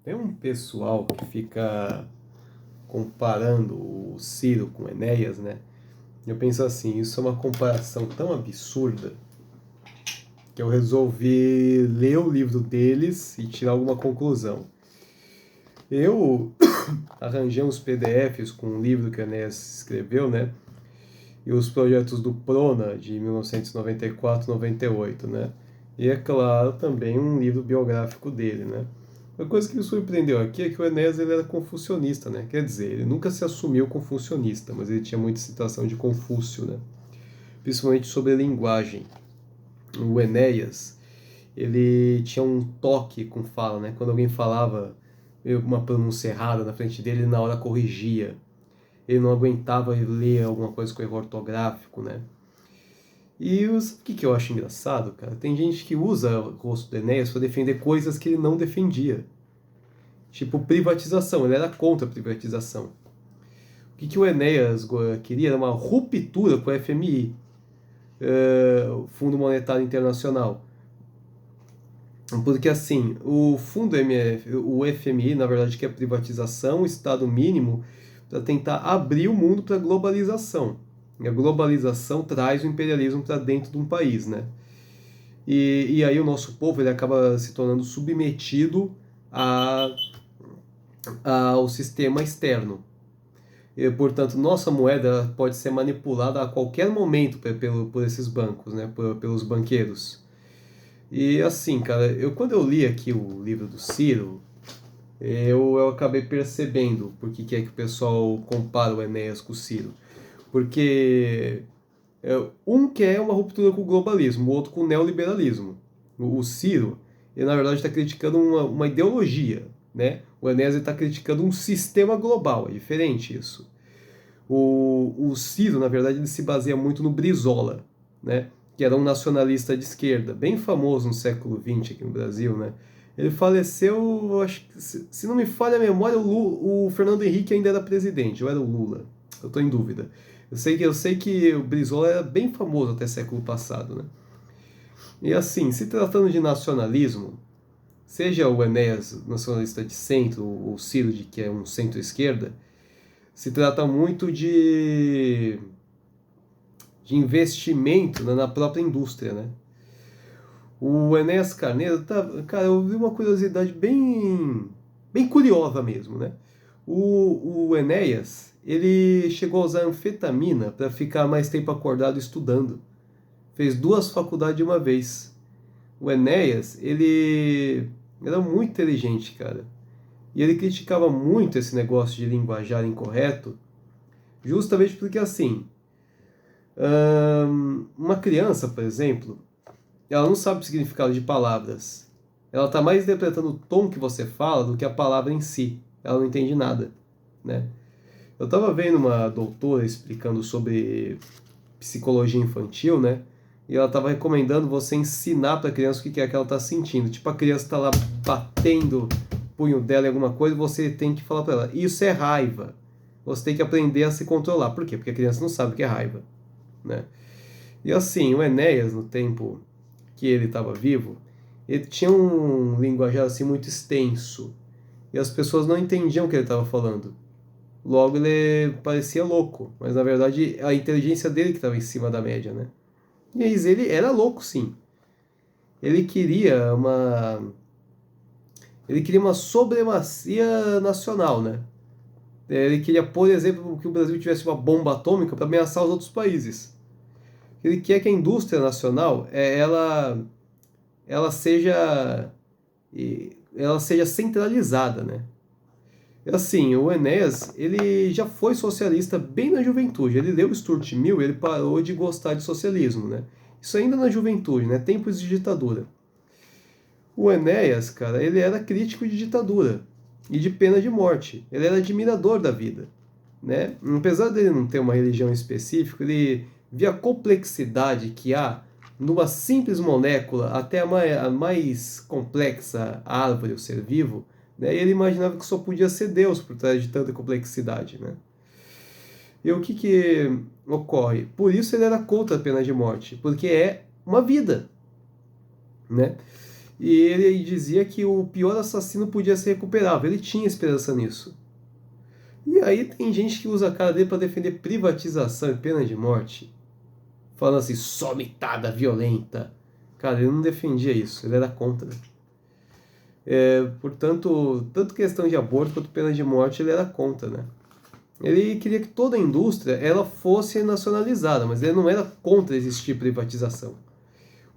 Tem um pessoal que fica comparando o Ciro com o Enéas, né? Eu penso assim, isso é uma comparação tão absurda que eu resolvi ler o livro deles e tirar alguma conclusão. Eu arranjei uns PDFs com um livro que o Enéas escreveu, né? E os projetos do Prona de 1994-98, né? E é claro também um livro biográfico dele, né? Uma coisa que me surpreendeu aqui é que o Enéas ele era confucionista, né? Quer dizer, ele nunca se assumiu confucionista, mas ele tinha muita citação de Confúcio, né? Principalmente sobre a linguagem. O Enéas, ele tinha um toque com fala, né? Quando alguém falava uma pronúncia errada na frente dele, ele na hora corrigia. Ele não aguentava ler alguma coisa com erro ortográfico, né? E o que eu acho engraçado, cara? Tem gente que usa o rosto do Enéas para defender coisas que ele não defendia. Tipo, privatização. Ele era contra a privatização. O que o Enéas queria era uma ruptura com o FMI, o Fundo Monetário Internacional. Porque assim, o fundo MF, o FMI, na verdade, que é privatização, Estado mínimo, para tentar abrir o mundo para a globalização. E a globalização traz o imperialismo para dentro de um país, né? E aí o nosso povo ele acaba se tornando submetido a, ao sistema externo. E, portanto, nossa moeda pode ser manipulada a qualquer momento por esses bancos, né? Pelos banqueiros. E assim, cara, quando eu li aqui o livro do Ciro, eu acabei percebendo por que é que o pessoal compara o Enéas com o Ciro. Porque um quer uma ruptura com o globalismo, o outro com o neoliberalismo. O Ciro, ele na verdade está criticando uma ideologia, né? O Enéas está criticando um sistema global, é diferente isso. O Ciro, na verdade, ele se baseia muito no Brizola, né? Que era um nacionalista de esquerda, bem famoso no século XX aqui no Brasil, né? Ele faleceu, acho que, se não me falha a memória, o Fernando Henrique ainda era presidente, ou era o Lula? Eu estou em dúvida. Eu sei que o Brizola era bem famoso até século passado, né? E assim, se tratando de nacionalismo, seja o Enéas nacionalista de centro, ou o Ciro, que é um centro-esquerda, se trata muito de investimento, né, na própria indústria, né? O Enéas Carneiro, cara, eu vi uma curiosidade bem curiosa mesmo, né? O Enéas, ele chegou a usar anfetamina para ficar mais tempo acordado estudando. Fez duas faculdades de uma vez. O Enéas, ele era muito inteligente, cara. E ele criticava muito esse negócio de linguajar incorreto, justamente porque, assim, uma criança, por exemplo, ela não sabe o significado de palavras. Ela está mais interpretando o tom que você fala do que a palavra em si. Ela não entende nada, né? Eu estava vendo uma doutora explicando sobre psicologia infantil, né? E ela estava recomendando você ensinar para a criança o que é que ela está sentindo. Tipo, a criança está lá batendo o punho dela em alguma coisa e você tem que falar para ela, isso é raiva. Você tem que aprender a se controlar. Por quê? Porque a criança não sabe o que é raiva, né? E assim, o Enéas, no tempo que ele estava vivo, ele tinha um linguajar assim muito extenso. E as pessoas não entendiam o que ele estava falando. Logo ele parecia louco, mas na verdade a inteligência dele que estava em cima da média, né? E aí ele era louco, sim. Ele queria uma ele queria uma supremacia nacional, né? Ele queria, por exemplo, que o Brasil tivesse uma bomba atômica para ameaçar os outros países. Ele quer que a indústria nacional ela seja ela seja centralizada, né? Assim, o Enéas, ele já foi socialista bem na juventude. Ele leu Stuart Mill, ele parou de gostar de socialismo, né? Isso ainda na juventude, né? Tempos de ditadura. O Enéas, cara, ele era crítico de ditadura e de pena de morte. Ele era admirador da vida, né? Apesar dele não ter uma religião específica, ele via a complexidade que há numa simples molécula até a mais complexa árvore, o ser vivo, né? E ele imaginava que só podia ser Deus por trás de tanta complexidade, né? E o que ocorre? Por isso ele era contra a pena de morte, porque é uma vida, né? E ele dizia que o pior assassino podia ser recuperável. Ele tinha esperança nisso. E aí tem gente que usa a cara dele para defender privatização e pena de morte. Falando assim, só mitada violenta. Cara, ele não defendia isso, ele era contra. Portanto, tanto questão de aborto quanto pena de morte ele era contra, né? Ele queria que toda a indústria ela fosse nacionalizada, mas ele não era contra existir privatização.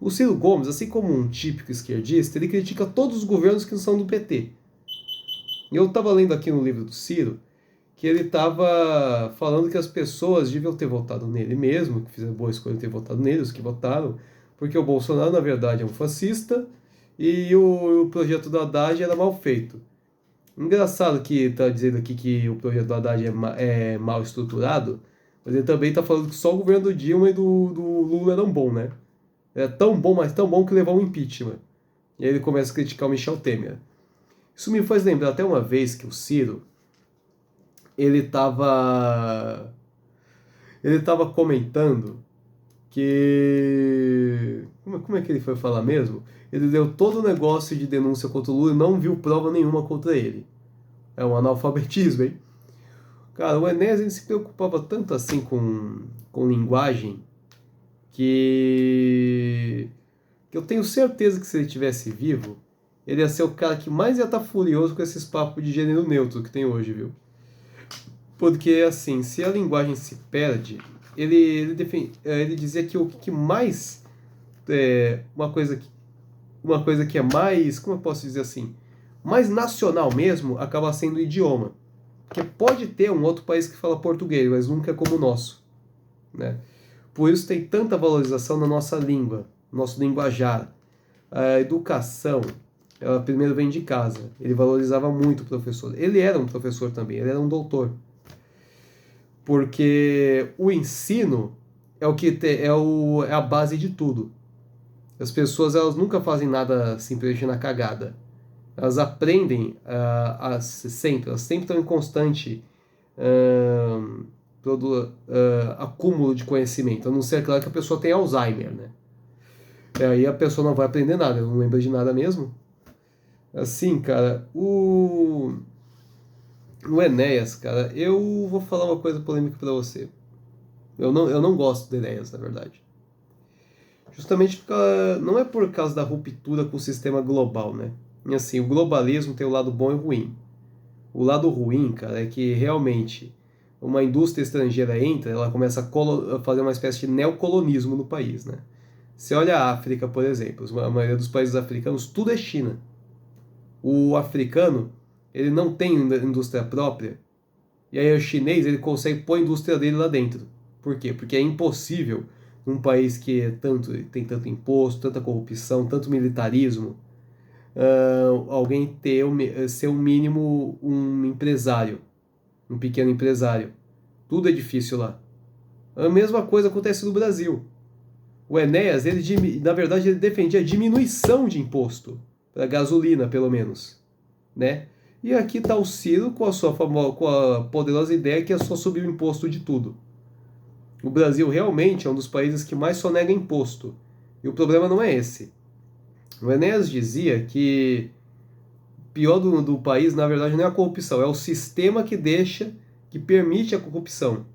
O Ciro Gomes, assim como um típico esquerdista, ele critica todos os governos que não são do PT. E eu estava lendo aqui no livro do Ciro que ele estava falando que as pessoas deviam ter votado nele mesmo, que fizeram boa escolha ter votado nele, os que votaram, porque o Bolsonaro, na verdade, é um fascista e o projeto do Haddad era mal feito. Engraçado que está dizendo aqui que o projeto do Haddad é mal estruturado, mas ele também está falando que só o governo do Dilma e do Lula eram bom, né? É tão bom, mas tão bom que levou ao impeachment. E aí ele começa a criticar o Michel Temer. Isso me faz lembrar até uma vez que o Ciro, ele tava comentando que... Como é que ele foi falar mesmo? Ele deu todo o negócio de denúncia contra o Lula e não viu prova nenhuma contra ele. É um analfabetismo, hein? Cara, o Enéas ele se preocupava tanto assim com linguagem que eu tenho certeza que se ele tivesse vivo, ele ia ser o cara que mais ia estar furioso com esses papos de gênero neutro que tem hoje, viu? Porque, assim, se a linguagem se perde, ele dizia que o que mais... uma coisa que é mais... Como eu posso dizer assim? Mais nacional mesmo, acaba sendo o idioma. Porque pode ter um outro país que fala português, mas nunca é como o nosso, né? Por isso tem tanta valorização na nossa língua, nosso linguajar. A educação, ela primeiro vem de casa. Ele valorizava muito o professor. Ele era um professor também, ele era um doutor. Porque o ensino é é a base de tudo. As pessoas elas nunca fazem nada simplesmente na cagada. Elas aprendem sempre, elas sempre estão em constante acúmulo de conhecimento, a não ser, claro, que a pessoa tem Alzheimer, né? E aí a pessoa não vai aprender nada, ela não lembra de nada mesmo. Assim, cara, o Enéas, cara, eu vou falar uma coisa polêmica pra você. Eu não gosto do Enéas, na verdade. Justamente porque não é por causa da ruptura com o sistema global, né? E assim, o globalismo tem o lado bom e ruim. O lado ruim, cara, é que realmente uma indústria estrangeira entra, ela começa a fazer uma espécie de neocolonismo no país, né? Você olha a África, por exemplo, a maioria dos países africanos, tudo é China. O africano, ele não tem indústria própria, e aí o chinês, ele consegue pôr a indústria dele lá dentro. Por quê? Porque é impossível num país que tem tanto imposto, tanta corrupção, tanto militarismo, alguém ser um mínimo um empresário, um pequeno empresário. Tudo é difícil lá. A mesma coisa acontece no Brasil. O Enéas, na verdade, ele defendia a diminuição de imposto, para gasolina, pelo menos, né? E aqui está o Ciro com com a poderosa ideia que é só subir o imposto de tudo. O Brasil realmente é um dos países que mais sonega imposto. E o problema não é esse. O Enéas dizia que o pior do país, na verdade, não é a corrupção, é o sistema que permite a corrupção.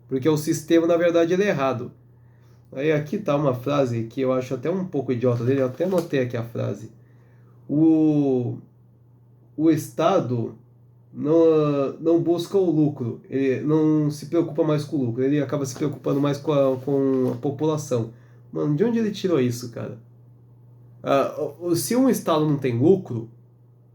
Porque o sistema, na verdade, ele é errado. Aí aqui está uma frase que eu acho até um pouco idiota dele, eu até anotei aqui a frase. O Estado não busca o lucro, ele não se preocupa mais com o lucro, ele acaba se preocupando mais com a população. Mano, de onde ele tirou isso, cara? Se um Estado não tem lucro,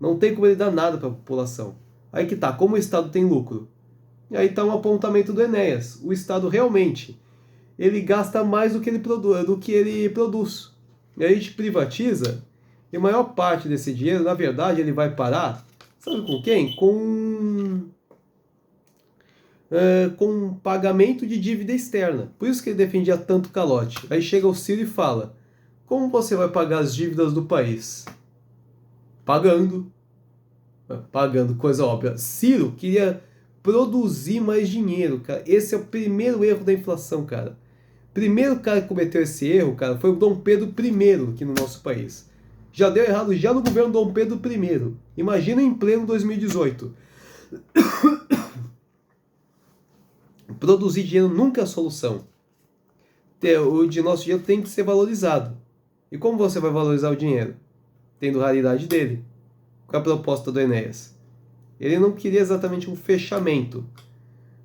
não tem como ele dar nada para a população. Aí que tá, como o Estado tem lucro? E aí tá um apontamento do Enéas. O Estado realmente, ele gasta mais do que ele produz. E aí a gente privatiza, e a maior parte desse dinheiro, na verdade, ele vai parar, sabe com quem? Com pagamento de dívida externa. Por isso que ele defendia tanto calote. Aí chega o Ciro e fala: como você vai pagar as dívidas do país? Pagando. Pagando, coisa óbvia. Ciro queria produzir mais dinheiro, cara. Esse é o primeiro erro da inflação, cara. Primeiro cara que cometeu esse erro, cara, foi o Dom Pedro I aqui no nosso país. Já deu errado já no governo Dom Pedro I. Imagina em pleno 2018. Produzir dinheiro nunca é a solução. O nosso dinheiro tem que ser valorizado. E como você vai valorizar o dinheiro? Tendo raridade dele. Qual é a proposta do Enéas? Ele não queria exatamente um fechamento,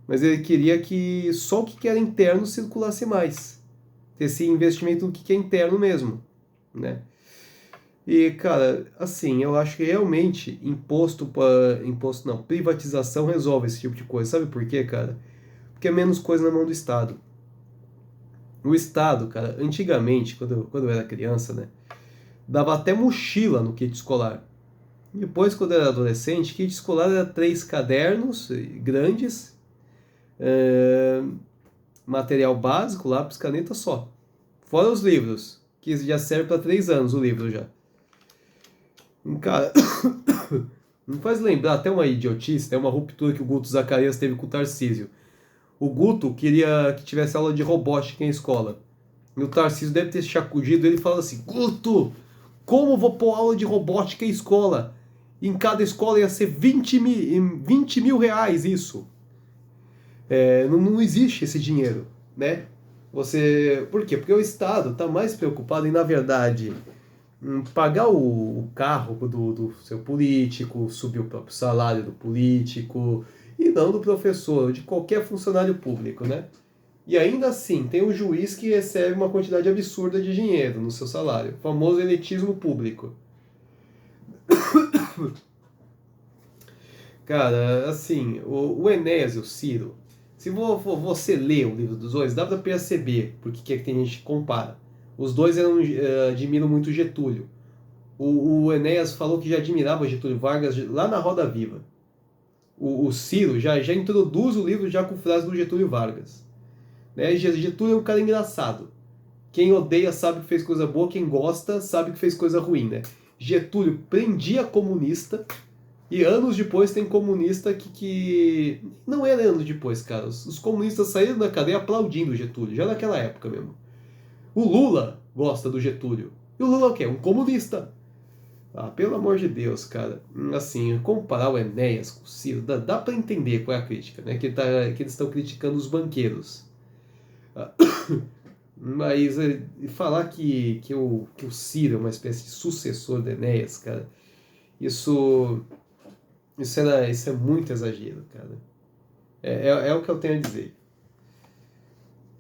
mas ele queria que só o que era interno circulasse mais. Ter esse investimento no que é interno mesmo, né? E, cara, assim, eu acho que realmente imposto não, privatização resolve esse tipo de coisa. Sabe por quê, cara? Porque é menos coisa na mão do Estado. O Estado, cara, antigamente, quando eu era criança, né, dava até mochila no kit escolar. Depois, quando eu era adolescente, kit escolar era 3 cadernos grandes, material básico, lápis, caneta só. Fora os livros, que já serve para 3 anos o livro já. Cara, me faz lembrar até uma idiotice, até uma ruptura que o Guto Zacarias teve com o Tarcísio. O Guto queria que tivesse aula de robótica em escola. E o Tarcísio deve ter sacudido ele e falado assim: Guto, como vou pôr aula de robótica em escola? Em cada escola ia ser 20 mil reais isso. Não existe esse dinheiro, né? Por quê? Porque o Estado está mais preocupado em, na verdade, pagar o carro do seu político, subir o próprio salário do político, e não do professor, de qualquer funcionário público, né? E ainda assim, tem o juiz que recebe uma quantidade absurda de dinheiro no seu salário, o famoso elitismo público. Cara, assim, o Enéas e o Ciro, se você ler o livro dos dois, dá pra perceber por que é que tem gente que compara. Os dois admiram muito Getúlio. O Enéas falou que já admirava Getúlio Vargas lá na Roda Viva. O Ciro já introduz o livro já com frase do Getúlio Vargas. Né? Getúlio é um cara engraçado. Quem odeia sabe que fez coisa boa, quem gosta sabe que fez coisa ruim, né? Getúlio prendia comunista e anos depois tem comunista que... Não era anos depois, cara. Os comunistas saíram da cadeia aplaudindo o Getúlio, já naquela época mesmo. O Lula gosta do Getúlio. E o Lula é o quê? Um comunista. Ah, pelo amor de Deus, cara. Assim, comparar o Enéas com o Ciro, dá pra entender qual é a crítica, né? Que eles estão criticando os banqueiros. Mas falar que o Ciro é uma espécie de sucessor do Enéas, cara, isso é muito exagero, cara. É o que eu tenho a dizer.